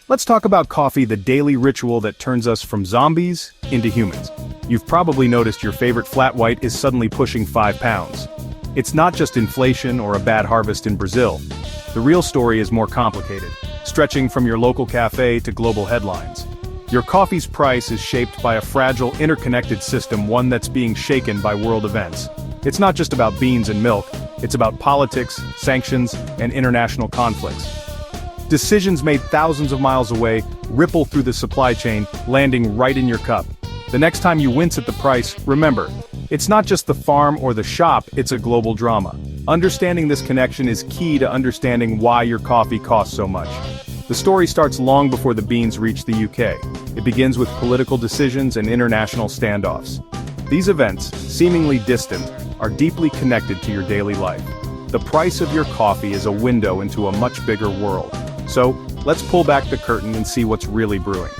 Let's talk about coffee, the daily ritual that turns us from zombies into humans. You've probably noticed your favorite flat white is suddenly pushing 5 pounds. It's not just inflation or a bad harvest in Brazil. The real story is more complicated, stretching from your local cafe to global headlines. Your coffee's price is shaped by a fragile, interconnected system, one that's being shaken by world events. It's not just about beans and milk, it's about politics, sanctions, and international conflicts. Decisions made thousands of miles away ripple through the supply chain, landing right in your cup. The next time you wince at the price, remember, it's not just the farm or the shop, it's a global drama. Understanding this connection is key to understanding why your coffee costs so much. The story starts long before the beans reach the UK. It begins with political decisions and international standoffs. These events, seemingly distant, are deeply connected to your daily life. The price of your coffee is a window into a much bigger world. So, let's pull back the curtain and see what's really brewing.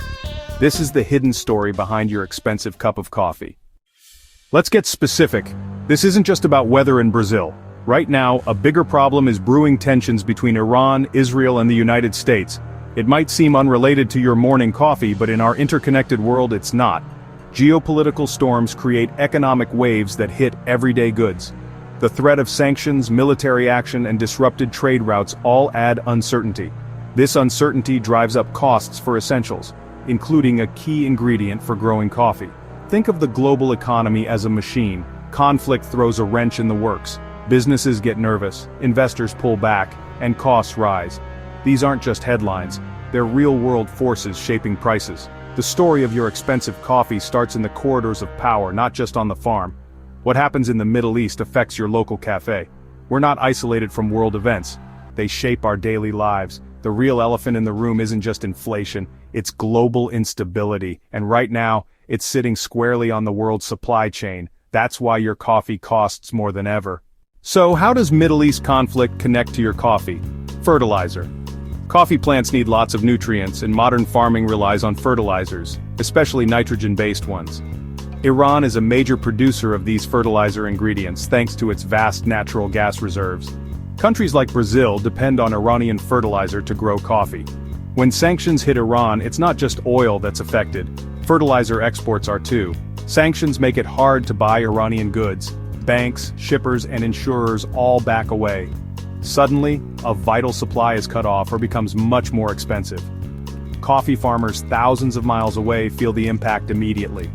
This is the hidden story behind your expensive cup of coffee. Let's get specific. This isn't just about weather in Brazil. Right now, a bigger problem is brewing tensions between Iran, Israel, and the United States. It might seem unrelated to your morning coffee, but in our interconnected world it's not. Geopolitical storms create economic waves that hit everyday goods. The threat of sanctions, military action, and disrupted trade routes all add uncertainty. This uncertainty drives up costs for essentials, including a key ingredient for growing coffee. Think of the global economy as a machine. Conflict throws a wrench in the works. Businesses get nervous, investors pull back, and costs rise. These aren't just headlines, they're real-world forces shaping prices. The story of your expensive coffee starts in the corridors of power, not just on the farm. What happens in the Middle East affects your local cafe. We're not isolated from world events. They shape our daily lives. The real elephant in the room isn't just inflation, it's global instability, and right now, it's sitting squarely on the world's supply chain. That's why your coffee costs more than ever. So how does Middle East conflict connect to your coffee? Fertilizer. Coffee plants need lots of nutrients, and modern farming relies on fertilizers, especially nitrogen-based ones. Iran is a major producer of these fertilizer ingredients thanks to its vast natural gas reserves. Countries like Brazil depend on Iranian fertilizer to grow coffee. When sanctions hit Iran, it's not just oil that's affected. Fertilizer exports are too. Sanctions make it hard to buy Iranian goods. Banks, shippers, and insurers all back away. Suddenly, a vital supply is cut off or becomes much more expensive. Coffee farmers thousands of miles away feel the impact immediately.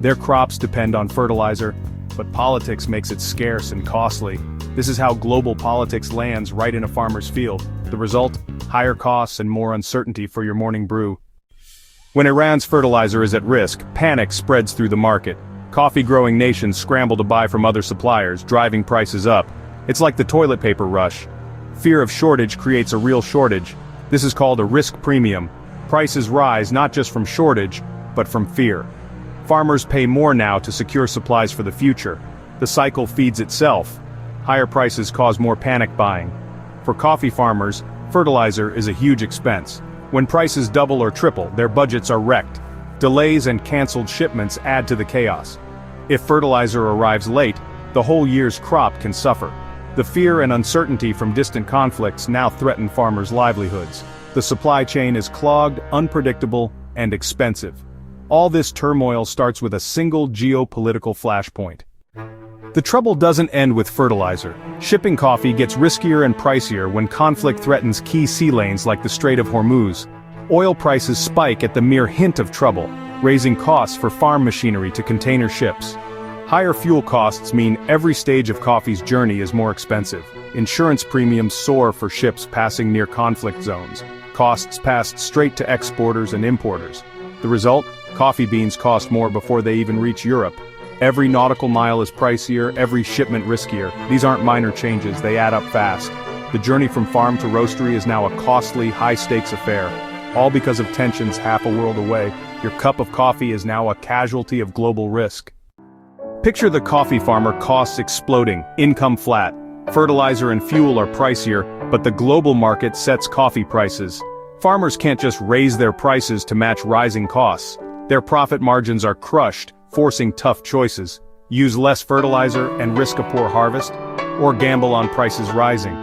Their crops depend on fertilizer, but politics makes it scarce and costly. This is how global politics lands right in a farmer's field. The result? Higher costs and more uncertainty for your morning brew. When Iran's fertilizer is at risk, panic spreads through the market. Coffee-growing nations scramble to buy from other suppliers, driving prices up. It's like the toilet paper rush. Fear of shortage creates a real shortage. This is called a risk premium. Prices rise not just from shortage, but from fear. Farmers pay more now to secure supplies for the future. The cycle feeds itself. Higher prices cause more panic buying. For coffee farmers, fertilizer is a huge expense. When prices double or triple, their budgets are wrecked. Delays and canceled shipments add to the chaos. If fertilizer arrives late, the whole year's crop can suffer. The fear and uncertainty from distant conflicts now threaten farmers' livelihoods. The supply chain is clogged, unpredictable, and expensive. All this turmoil starts with a single geopolitical flashpoint. The trouble doesn't end with fertilizer. Shipping coffee gets riskier and pricier when conflict threatens key sea lanes like the Strait of Hormuz. Oil prices spike at the mere hint of trouble, raising costs for farm machinery to container ships. Higher fuel costs mean every stage of coffee's journey is more expensive. Insurance premiums soar for ships passing near conflict zones. Costs passed straight to exporters and importers. The result? Coffee beans cost more before they even reach Europe. Every nautical mile is pricier, every shipment riskier. These aren't minor changes, they add up fast. The journey from farm to roastery is now a costly, high-stakes affair. All because of tensions half a world away. Your cup of coffee is now a casualty of global risk. Picture the coffee farmer, costs exploding, income flat. Fertilizer and fuel are pricier, but the global market sets coffee prices. Farmers can't just raise their prices to match rising costs. Their profit margins are crushed, forcing tough choices. Use less fertilizer and risk a poor harvest, or gamble on prices rising.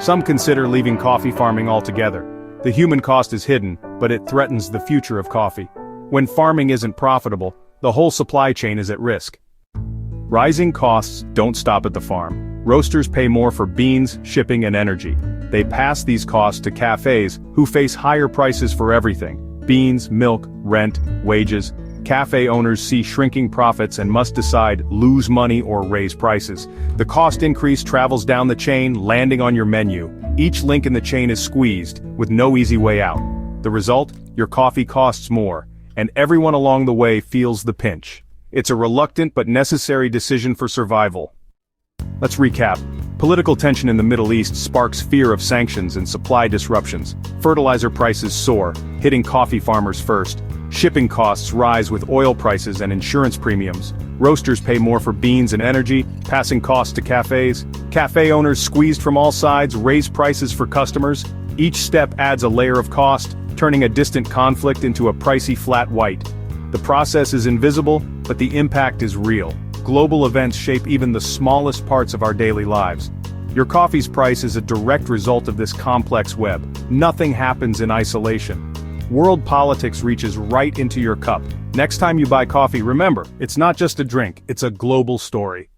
Some consider leaving coffee farming altogether. The human cost is hidden, but it threatens the future of coffee. When farming isn't profitable, the whole supply chain is at risk. Rising costs don't stop at the farm. Roasters pay more for beans, shipping, and energy. They pass these costs to cafes, who face higher prices for everything: beans, milk, rent, wages. Cafe owners see shrinking profits and must decide lose money or raise prices. The cost increase travels down the chain, landing on your menu. Each link in the chain is squeezed, with no easy way out. The result? Your coffee costs more, and everyone along the way feels the pinch. It's a reluctant but necessary decision for survival. Let's recap. Political tension in the Middle East sparks fear of sanctions and supply disruptions. Fertilizer prices soar, hitting coffee farmers first. Shipping costs rise with oil prices and insurance premiums. Roasters pay more for beans and energy, passing costs to cafes. Cafe owners, squeezed from all sides, raise prices for customers. Each step adds a layer of cost, turning a distant conflict into a pricey flat white. The process is invisible, but the impact is real. Global events shape even the smallest parts of our daily lives. Your coffee's price is a direct result of this complex web. Nothing happens in isolation. World politics reaches right into your cup. Next time you buy coffee, remember, it's not just a drink, it's a global story.